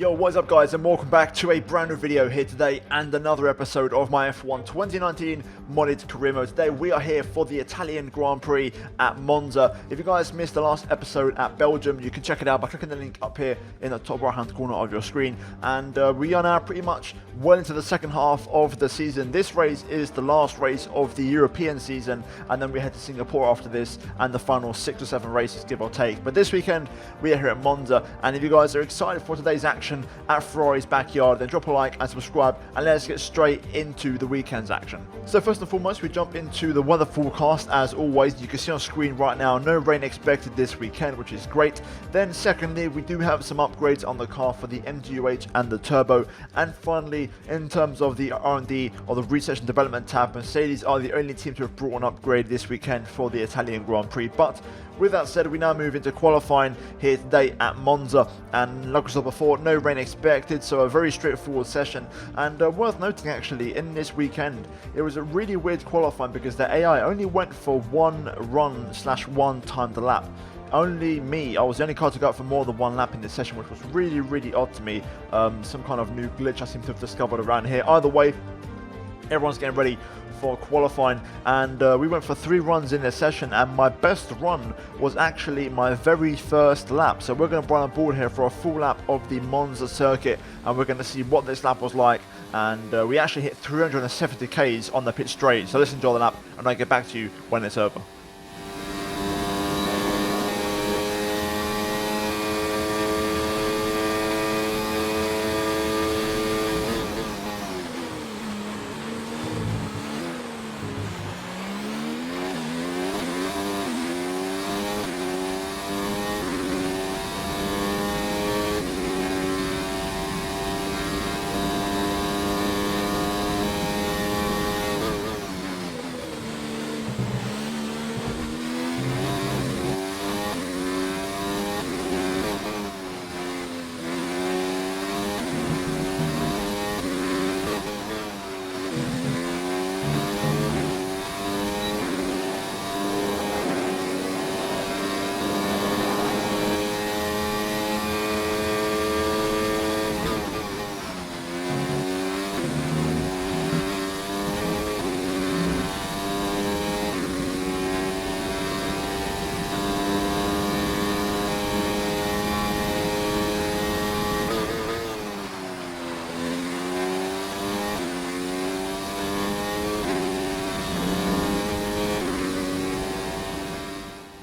Yo, what's up guys, and welcome back to a brand new video here today and another episode of my F1 2019 modded career mode. Today we are here for the Italian Grand Prix at Monza. If you guys missed the last episode at Belgium, you can check it out by clicking the link up here in the top right hand corner of your screen. And we are now pretty much well into the second half of the season. This race is the last race of the European season, and then we head to Singapore after this and the final 6 or 7 races, give or take. But this weekend we are here at Monza, and if you guys are excited for today's action at Ferrari's backyard, then drop a like and subscribe, and let's get straight into the weekend's action. So first and foremost, we jump into the weather forecast. As always, you can see on screen right now, no rain expected this weekend, which is great. Then secondly, we do have some upgrades on the car for the MGUH and the turbo. And finally, in terms of the R&D or the research and development tab, Mercedes are the only team to have brought an upgrade this weekend for the Italian Grand Prix. But with that said, we now move into qualifying here today at Monza, and like I said before, no rain expected, so a very straightforward session. And worth noting actually, in this weekend it was a really weird qualifying because the AI only went for one run / one timed lap. Only me, I was the only car to go out for more than one lap in this session, which was really odd to me. Some kind of new glitch I seem to have discovered around here. Either way, everyone's getting ready for qualifying, and we went for 3 runs in this session, and my best run was actually my very first lap. So we're going to run on board here for a full lap of the Monza circuit, and we're going to see what this lap was like. And we actually hit 370 Ks on the pit straight. So let's enjoy the lap, and I'll get back to you when it's over.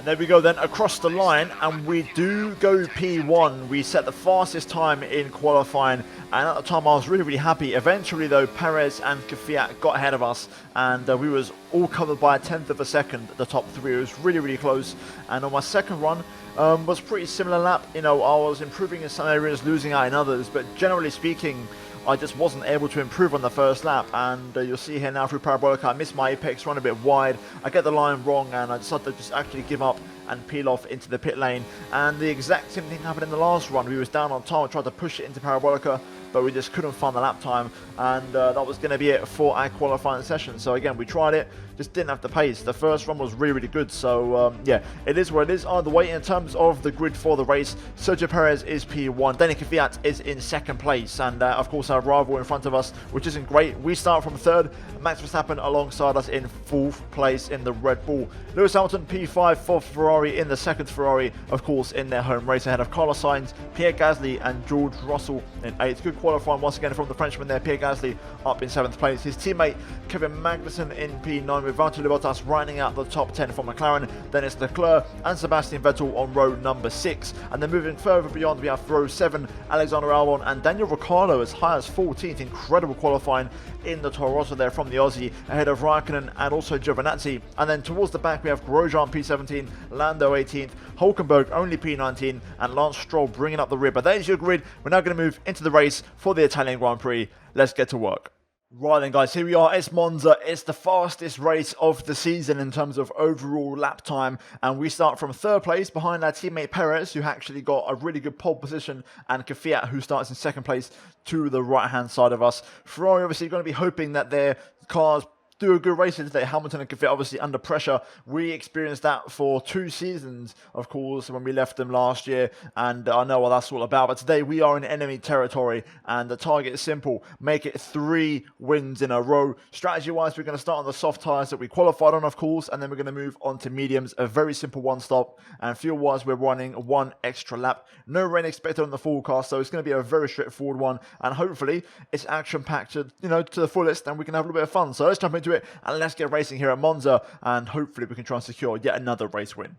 There we go then, across the line, and we do go P1. We set the fastest time in qualifying, and at the time I was really happy. Eventually though, Perez and Kvyat got ahead of us, and we was all covered by a 1/10 of a second, the top 3. It was really close. And on my second run was pretty similar lap. You know, I was improving in some areas, losing out in others, but generally speaking, I just wasn't able to improve on the first lap. And you'll see here now through Parabolica, I missed my apex, run a bit wide, I get the line wrong, and I decided to just actually give up and peel off into the pit lane. And the exact same thing happened in the last run. We was down on time, tried to push it into Parabolica, but we just couldn't find the lap time, and that was going to be it for our qualifying session. So again, we tried it, just didn't have the pace. The first run was really good, so yeah, it is what it is. Either way, in terms of the grid for the race, Sergio Perez is P1, Daniel Kvyat is in 2nd place, and of course our rival in front of us, which isn't great. We start from 3rd, Max Verstappen alongside us in 4th place in the Red Bull. Lewis Hamilton P5 for Ferrari in the 2nd Ferrari, of course in their home race, ahead of Carlos Sainz, Pierre Gasly and George Russell in 8th. Good qualifying once again from the Frenchman there. Pierre Gasly up in 7th place. His teammate Kevin Magnussen in P9, with Valtteri Bottas riding out the top 10 for McLaren. Then it's Leclerc and Sebastian Vettel on row number 6. And then moving further beyond, we have row 7, Alexander Albon and Daniel Ricciardo as high as 14th. Incredible qualifying in the Toro Rosso there from the Aussie, ahead of Raikkonen and also Giovinazzi. And then towards the back we have Grosjean P17, Lando 18th, Hulkenberg only P19, and Lance Stroll bringing up the rear. But that is your grid. We're now going to move into the race for the Italian Grand Prix. Let's get to work. Right then guys, here we are, it's Monza. It's the fastest race of the season in terms of overall lap time, and we start from 3rd place behind our teammate Perez, who actually got a really good pole position, and Kvyat, who starts in 2nd place to the right hand side of us. Ferrari obviously going to be hoping that their cars do a good race today. Hamilton and Kvyat obviously under pressure. We experienced that for 2 seasons, of course, when we left them last year, and I know what that's all about. But today we are in enemy territory, and the target is simple: make it 3 wins in a row. Strategy-wise, we're going to start on the soft tyres that we qualified on, of course, and then we're going to move on to mediums, a very simple one-stop. And fuel-wise, we're running 1 extra lap. No rain expected on the forecast, so it's going to be a very straightforward one, and hopefully it's action-packed to the fullest, and we can have a little bit of fun. So let's jump into it and let's get racing here at Monza, and hopefully we can try and secure yet another race win.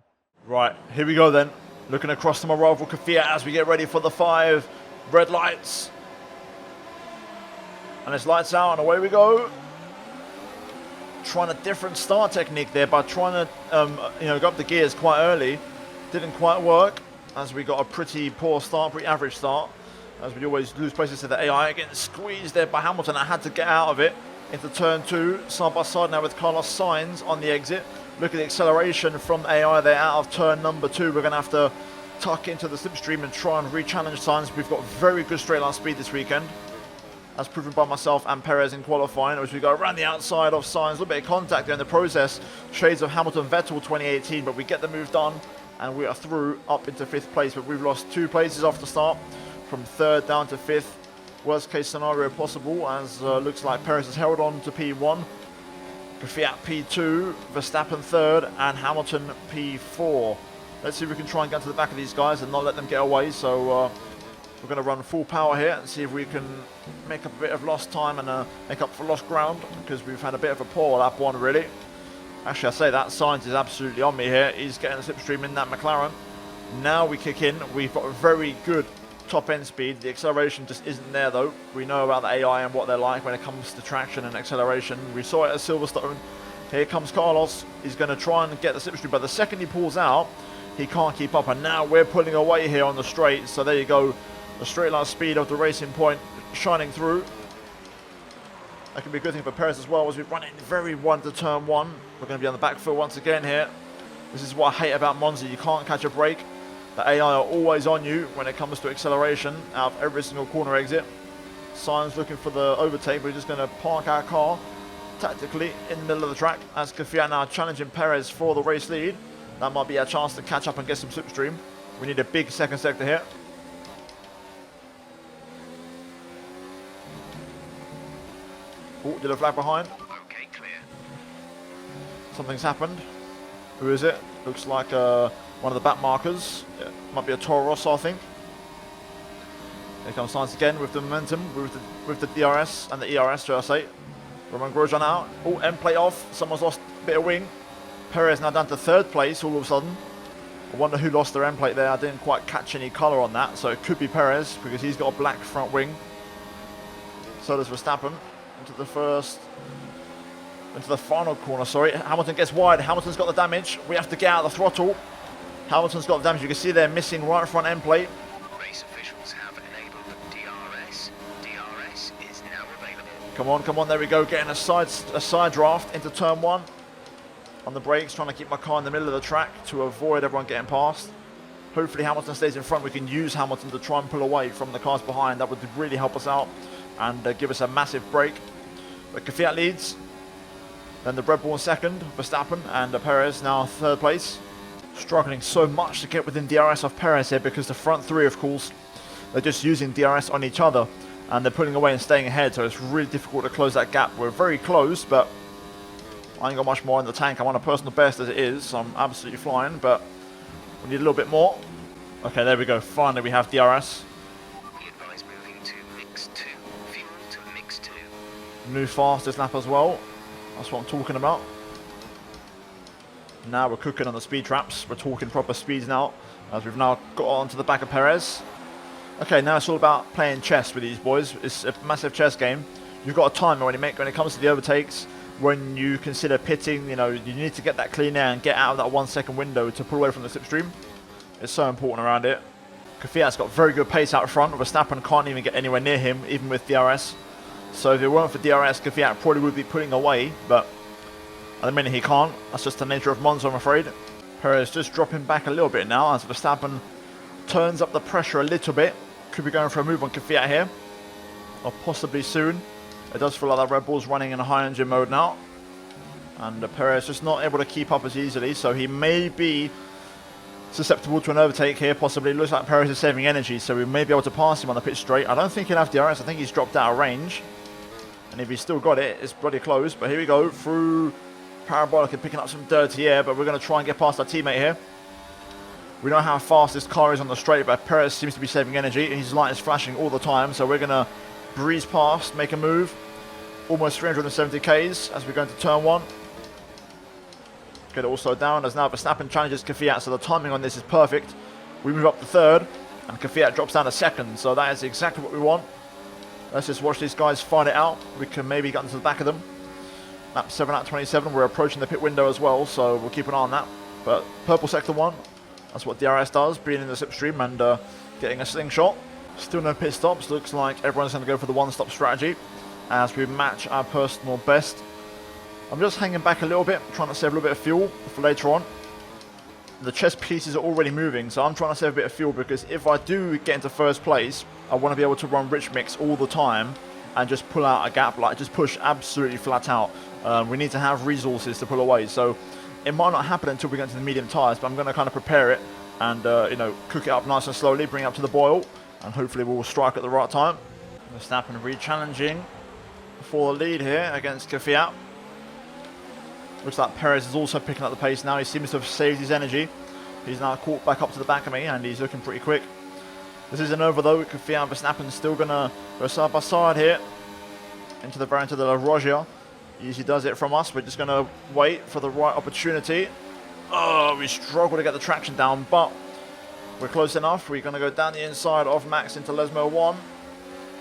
Right, here we go then. Looking across to my rival Kvyat as we get ready for the 5 red lights. And it's lights out and away we go. Trying a different start technique there by trying to go up the gears quite early. Didn't quite work as we got a pretty poor start, pretty average start. As we always lose places to the AI, getting squeezed there by Hamilton. I had to get out of it into turn 2, side by side now with Carlos Sainz on the exit. Look at the acceleration from AI there out of turn number 2. We're going to have to tuck into the slipstream and try and re-challenge Sainz. We've got very good straight line speed this weekend, as proven by myself and Perez in qualifying, as we go around the outside of Sainz. A little bit of contact there in the process. Shades of Hamilton Vettel 2018, but we get the move done and we are through up into 5th place. But we've lost 2 places off the start, from 3rd down to 5th. Worst case scenario possible, as looks like Perez has held on to P1, Kvyat P2, Verstappen 3rd, and Hamilton P4. Let's see if we can try and get to the back of these guys and not let them get away. So we're going to run full power here and see if we can make up a bit of lost time and make up for lost ground, because we've had a bit of a poor lap 1 really. Actually, I say that Sainz is absolutely on me here. He's getting the slipstream in that McLaren. Now we kick in. We've got a very good top end speed. The acceleration just isn't there though. We know about the AI and what they're like when it comes to traction and acceleration. We saw it at Silverstone. Here comes Carlos. He's going to try and get the slipstream, but the second he pulls out, he can't keep up, and now we're pulling away here on the straight. So there you go, the straight line speed of the Racing Point shining through. That can be a good thing for Perez as well, as we run it very wide to turn 1. We're going to be on the back foot once again here. This is what I hate about Monza. You can't catch a break. The AI are always on you when it comes to acceleration out of every single corner exit. Sainz looking for the overtake. We're just going to park our car tactically in the middle of the track, as Kvyat now challenging Perez for the race lead. That might be our chance to catch up and get some slipstream. We need a big second sector here. Oh, did a flag behind. Okay, clear. Something's happened. Who is it? Looks like one of the back markers. Yeah, might be a Toro Rosso, I think. Here comes Sainz again with the momentum, with the DRS and the ERS, should I say. Roman Grosjean out. Oh, end plate off. Someone's lost a bit of wing. Perez now down to 3rd place all of a sudden. I wonder who lost their end plate there. I didn't quite catch any colour on that, so it could be Perez, because he's got a black front wing. So does Verstappen. Into the final corner, sorry. Hamilton gets wide. Hamilton's got the damage. We have to get out of the throttle. Hamilton's got the damage. You can see they're missing right front end plate. Race officials have enabled DRS. DRS is now available. Come on, there we go. Getting a side draft into turn 1. On the brakes, trying to keep my car in the middle of the track to avoid everyone getting past. Hopefully Hamilton stays in front. We can use Hamilton to try and pull away from the cars behind. That would really help us out and give us a massive break. But Kvyat leads. Then the Red Bull in 2nd, Verstappen, and Perez now 3rd place. Struggling so much to get within DRS of Perez here, because the front 3, of course, they're just using DRS on each other and they're pulling away and staying ahead, so it's really difficult to close that gap. We're very close, but I ain't got much more in the tank. I'm on a personal best as it is, so I'm absolutely flying, but we need a little bit more. Okay, there we go. Finally, we have DRS. Be advised moving to mix 2. Fuel to mix 2. Move fast this lap as well. That's what I'm talking about. Now we're cooking on the speed traps. We're talking proper speeds now, as we've now got onto the back of Perez. Okay, now it's all about playing chess with these boys. It's a massive chess game. You've got a timer when it comes to the overtakes. When you consider pitting, you need to get that clean air and get out of that 1 second window to pull away from the slipstream. It's so important around it. Kvyat's got very good pace out front. Verstappen can't even get anywhere near him, even with DRS. So if it weren't for DRS, Kvyat probably would be pulling away, but at the minute he can't. That's just the nature of Monza, I'm afraid. Perez just dropping back a little bit now as Verstappen turns up the pressure a little bit. Could be going for a move on Kvyat here, or possibly soon. It does feel like that Red Bull's running in a high engine mode now. And Perez just not able to keep up as easily, so he may be susceptible to an overtake here, possibly. Looks like Perez is saving energy, so we may be able to pass him on the pit straight. I don't think he'll have DRS. I think he's dropped out of range. And if he's still got it, it's bloody close. But here we go, through Parabolic and picking up some dirty air, but we're going to try and get past our teammate here. We know how fast this car is on the straight, but Perez seems to be saving energy. His light is flashing all the time, so we're going to breeze past, make a move. Almost 370 Ks as we go into turn 1. Get it all slowed down as now Verstappen challenges Kvyat, so the timing on this is perfect. We move up to third, and Kvyat drops down to second, so that is exactly what we want. Let's just watch these guys fight it out. We can maybe get into the back of them. Lap 7 out of 27, we're approaching the pit window as well, so we'll keep an eye on that. But purple sector 1, that's what DRS does, being in the slipstream and getting a slingshot. Still no pit stops, looks like everyone's going to go for the one-stop strategy as we match our personal best. I'm just hanging back a little bit, trying to save a little bit of fuel for later on. The chess pieces are already moving, so I'm trying to save a bit of fuel because if I do get into first place, I want to be able to run rich mix all the time and just pull out a gap, like just push absolutely flat out. We need to have resources to pull away, so it might not happen until we get into the medium tyres, but I'm going to kind of prepare it and you know, cook it up nice and slowly, bring it up to the boil, and hopefully we'll strike at the right time. Verstappen re-challenging for the lead here against Kvyat. Looks like Perez is also picking up the pace now. He seems to have saved his energy. He's now caught back up to the back of me and he's looking pretty quick. This isn't over though. Kvyat and Verstappen still going to go side by side here into the variant of the La Rogia. He usually does it from us. We're just going to wait for the right opportunity. Oh, we struggle to get the traction down, but we're close enough. We're going to go down the inside of Max into Lesmo 1.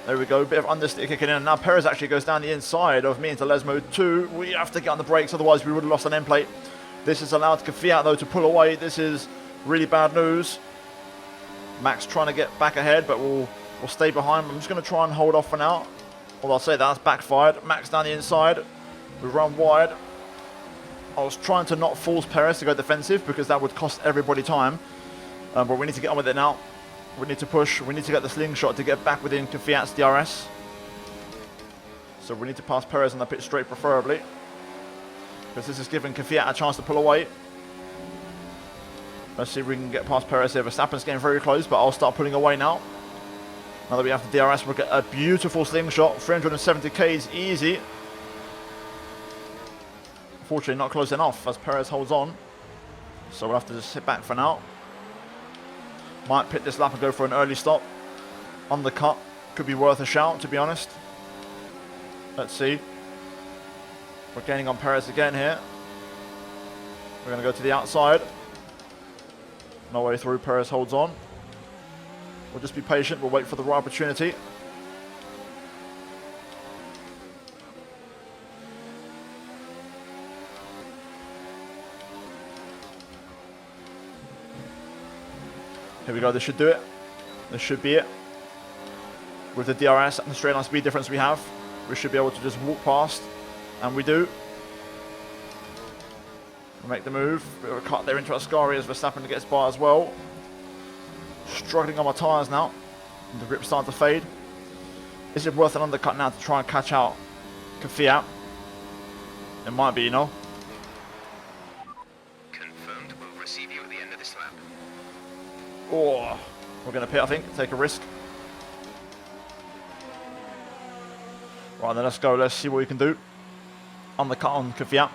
There we go, a bit of understeer kicking in, and now Perez actually goes down the inside of me into Lesmo 2. We have to get on the brakes, otherwise we would have lost an end plate. This has allowed Kvyat though to pull away. This is really bad news. Max trying to get back ahead, but we'll stay behind. I'm just going to try and hold off for now. Well, I'll say that's backfired. Max down the inside. We run wide. I was trying to not force Perez to go defensive because that would cost everybody time. But we need to get on with it now. We need to push. We need to get the slingshot to get back within Kvyat's DRS. So we need to pass Perez on the pit straight preferably, because this is giving Kvyat a chance to pull away. Let's see if we can get past Perez here. Verstappen's getting very close, but I'll start pulling away now. Now that we have the DRS, we'll get a beautiful slingshot. 370 Ks easy. Fortunately not close enough as Perez holds on. So we'll have to just sit back for now. Might pit this lap and go for an early stop. Undercut could be worth a shout, to be honest. Let's see. We're gaining on Perez again here. We're going to go to the outside. No way through. Perez holds on. We'll just be patient. We'll wait for the right opportunity. Here we go, this should do it. This should be it. With the DRS and the straight line speed difference we have, we should be able to just walk past, and we do. We'll make the move. Bit of a cut there into Ascari as Verstappen gets by as well. Struggling on my tyres now. And the grip's starting to fade. Is it worth an undercut now to try and catch out Kvyat? It might be, you know. Confirmed. We'll receive you at the end of this lap. Oh, we're going to pit, I think. Take a risk. Right, then let's go. Let's see what we can do. Undercut on Kvyat.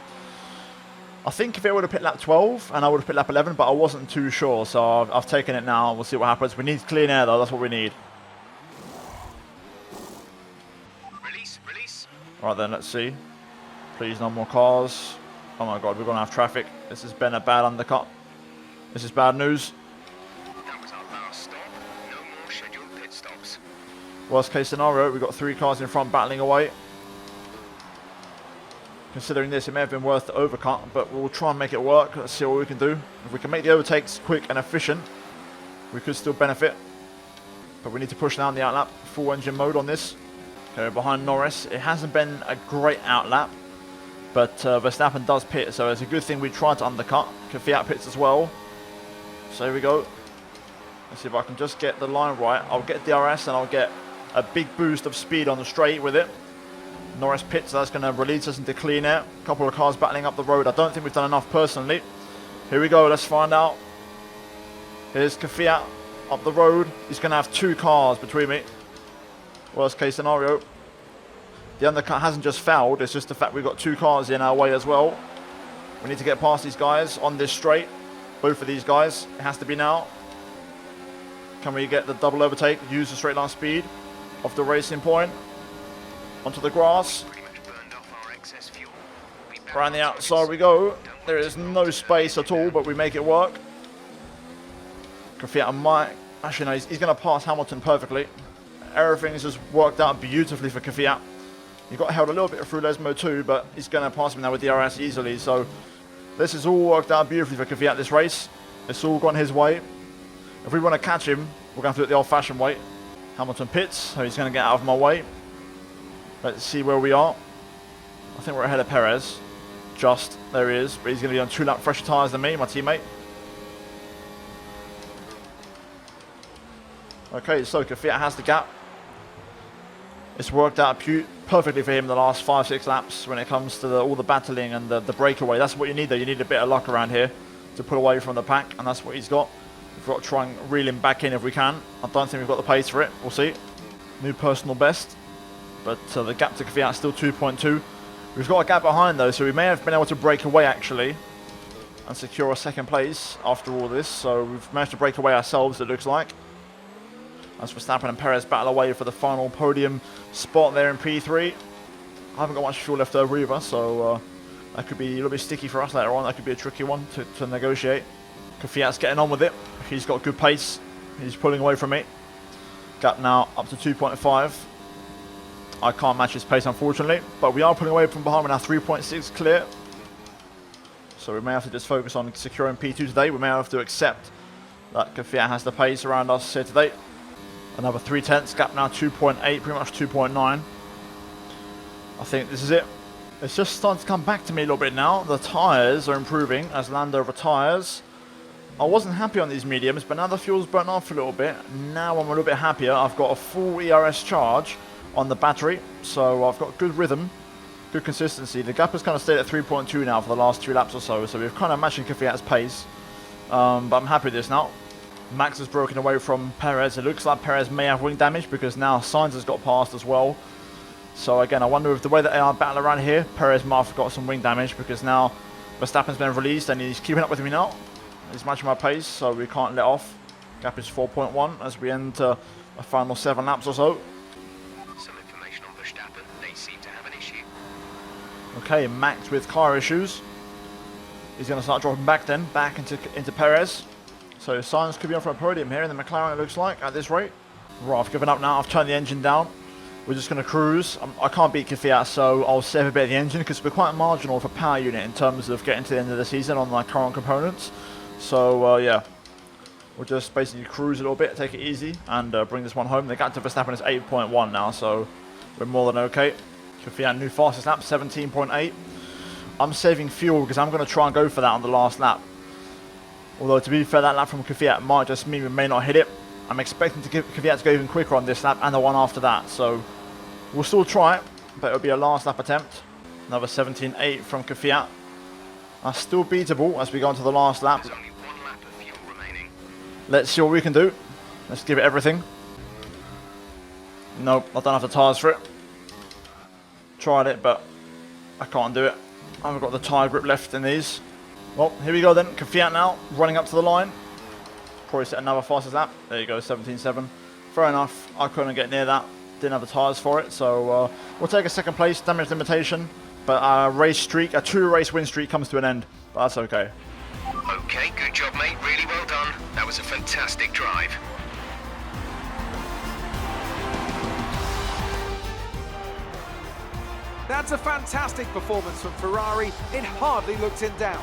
I think if it would have pit lap 12 and I would have pit lap 11, but I wasn't too sure. So I've taken it now. We'll see what happens. We need clean air, though. That's what we need. Release, release. Right, then let's see. Please, no more cars. Oh my God, we're going to have traffic. This has been a bad undercut. This is bad news. Worst case scenario, we've got 3 cars in front battling away. Considering this, it may have been worth the overcut, but we'll try and make it work. Let's see what we can do. If we can make the overtakes quick and efficient, we could still benefit. But we need to push down the outlap, full engine mode on this. Okay, behind Norris. It hasn't been a great outlap, but Verstappen does pit, so it's a good thing we tried to undercut. Kvyat pits as well. So here we go. Let's see if I can just get the line right. I'll get DRS and I'll get a big boost of speed on the straight with it. Norris pits, so that's going to release us into clean air. A couple of cars battling up the road. I don't think we've done enough personally. Here we go, let's find out. Here's Kvyat up the road. He's going to have 2 cars between me. Worst case scenario. The undercut hasn't just fouled, it's just the fact we've got 2 cars in our way as well. We need to get past these guys on this straight. Both of these guys. It has to be now. Can we get the double overtake? Use the straight line speed off the racing point. Onto the grass. Around the outside we go. There is no space at all, but we make it work. Kvyat and Mike. Actually, no, he's going to pass Hamilton perfectly. Everything's just worked out beautifully for Kvyat. He got held a little bit through Lesmo too, but he's going to pass me now with DRS easily. So this has all worked out beautifully for Kvyat this race. It's all gone his way. If we want to catch him, we're going to have to do it the old-fashioned way. Hamilton pits, so he's going to get out of my way. Let's see where we are. I think we're ahead of Perez. Just, there he is. But he's going to be on 2 lap fresher tyres than me, my teammate. Okay, so Kvyat has the gap. It's worked out perfectly for him the last 5-6 laps when it comes to all the battling and the breakaway. That's what you need though. You need a bit of luck around here to pull away from the pack, and that's what he's got. We've got to try and reel him back in if we can. I don't think we've got the pace for it. We'll see. New personal best. But the gap to Kvyat is still 2.2. We've got a gap behind though, so we may have been able to break away actually and secure a 2nd place after all this. So we've managed to break away ourselves, it looks like. As Verstappen and Perez battle away for the final podium spot there in P3. I haven't got much fuel left over either, so that could be a little bit sticky for us later on. That could be a tricky one to negotiate. Kvyat's getting on with it. He's got good pace. He's pulling away from me. Gap now up to 2.5. I can't match his pace unfortunately, but we are pulling away from behind. We're now 3.6 clear. So we may have to just focus on securing P2 today. We may have to accept that Kvyat has the pace around us here today. Another 3/10, gap now 2.8, pretty much 2.9. I think this is it. It's just starting to come back to me a little bit now. The tyres are improving as Lando retires. I wasn't happy on these mediums, but now the fuel's burnt off a little bit. Now I'm a little bit happier. I've got a full ERS charge on the battery, so I've got good rhythm, good consistency. The gap has kind of stayed at 3.2 now for the last 2 laps or so, so we've kind of matching Kvyat's pace. But I'm happy with this now. Max has broken away from Perez. It looks like Perez may have wing damage because now Sainz has got past as well. So again, I wonder if the way that they are battle around here, Perez might have got some wing damage because now Verstappen's been released and he's keeping up with me now. He's matching my pace, so we can't let off. Gap is 4.1 as we enter a final 7 laps or so. Some information on Verstappen. They seem to have an issue. Okay, Max with car issues. He's going to start dropping back then, back into Perez. So Sainz could be on for a podium here in the McLaren, it looks like, at this rate. Right, I've given up now. I've turned the engine down. We're just going to cruise. I can't beat Kvyat, so I'll save a bit of the engine because we're quite marginal for power unit in terms of getting to the end of the season on my current components. So, yeah, we'll just basically cruise a little bit, take it easy, and bring this one home. The gap to Verstappen is 8.1 now, so we're more than okay. Kvyat, new fastest lap, 17.8. I'm saving fuel because I'm going to try and go for that on the last lap. Although, to be fair, that lap from Kvyat might just mean we may not hit it. I'm expecting Kvyat to go even quicker on this lap and the one after that. So, we'll still try it, but it'll be a last lap attempt. Another 17.8 from Kvyat. That's still beatable as we go into the last lap. There's only 1 lap of fuel remaining. Let's see what we can do. Let's give it everything. Nope, I don't have the tyres for it. Tried it, but I can't do it. I haven't got the tyre grip left in these. Well, here we go then. Kvyat now, running up to the line. Probably set another fastest lap. There you go, 17.7. Fair enough. I couldn't get near that. Didn't have the tyres for it. So we'll take a 2nd place, damage limitation. But our race streak, a 2-race win streak comes to an end. But that's okay. Okay, good job, mate. Really well done. That was a fantastic drive. That's a fantastic performance from Ferrari. It hardly looked in doubt.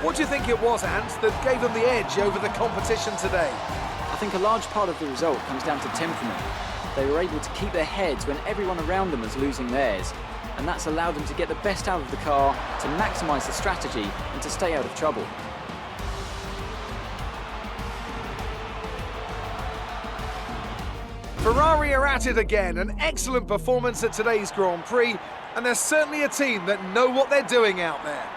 What do you think it was, Ant, that gave them the edge over the competition today? I think a large part of the result comes down to temperament. They were able to keep their heads when everyone around them was losing theirs, and that's allowed them to get the best out of the car, to maximise the strategy and to stay out of trouble. Ferrari are at it again, an excellent performance at today's Grand Prix, and they're certainly a team that know what they're doing out there.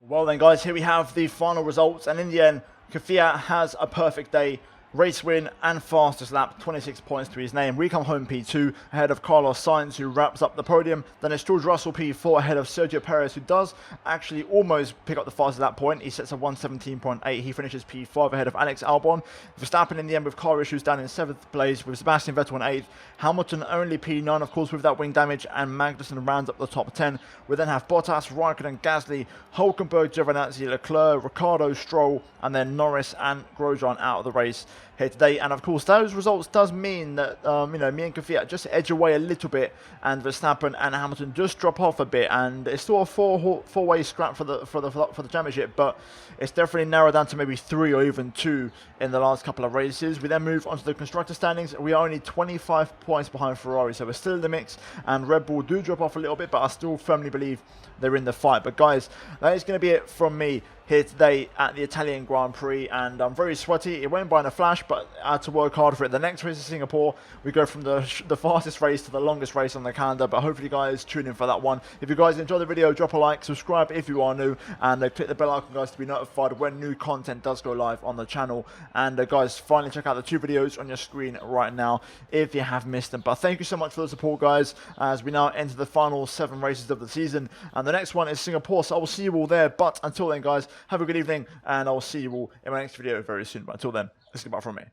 Well then guys, here we have the final results, and in the end, Kvyat has a perfect day. Race win and fastest lap, 26 points to his name. We come home P2 ahead of Carlos Sainz, who wraps up the podium. Then it's George Russell P4 ahead of Sergio Perez, who does actually almost pick up the fastest lap point. He sets a 1:17.8. He finishes P5 ahead of Alex Albon. Verstappen in the end with car issues down in 7th place, with Sebastian Vettel in 8th. Hamilton only P9, of course, with that wing damage, and Magnussen rounds up the top 10. We then have Bottas, Raikkonen, Gasly, Hulkenberg, Giovinazzi, Leclerc, Ricciardo, Stroll, and then Norris and Grosjean out of the race here today. And of course, those results does mean that you know, me and Kvyat just edge away a little bit, and Verstappen and Hamilton just drop off a bit, and it's still a four-way scrap for the championship, but it's definitely narrowed down to maybe 3 or even 2 in the last couple of races. We then move on to the constructor standings. We are only 25 points behind Ferrari, so we're still in the mix, and Red Bull do drop off a little bit, but I still firmly believe they're in the fight. But guys, that is going to be it from me here today at the Italian Grand Prix, and I'm very sweaty. It went by in a flash, but I had to work hard for it. The next race is Singapore. We go from the fastest race to the longest race on the calendar, but hopefully you guys tune in for that one. If you guys enjoyed the video, drop a like, subscribe if you are new, and click the bell icon, guys, to be notified when new content does go live on the channel. And guys, finally check out the 2 videos on your screen right now if you have missed them. But thank you so much for the support, guys, as we now enter the final 7 races of the season, and the next one is Singapore, so I will see you all there. But until then, guys, have a good evening, and I'll see you all in my next video very soon. But until then, let's get back from me.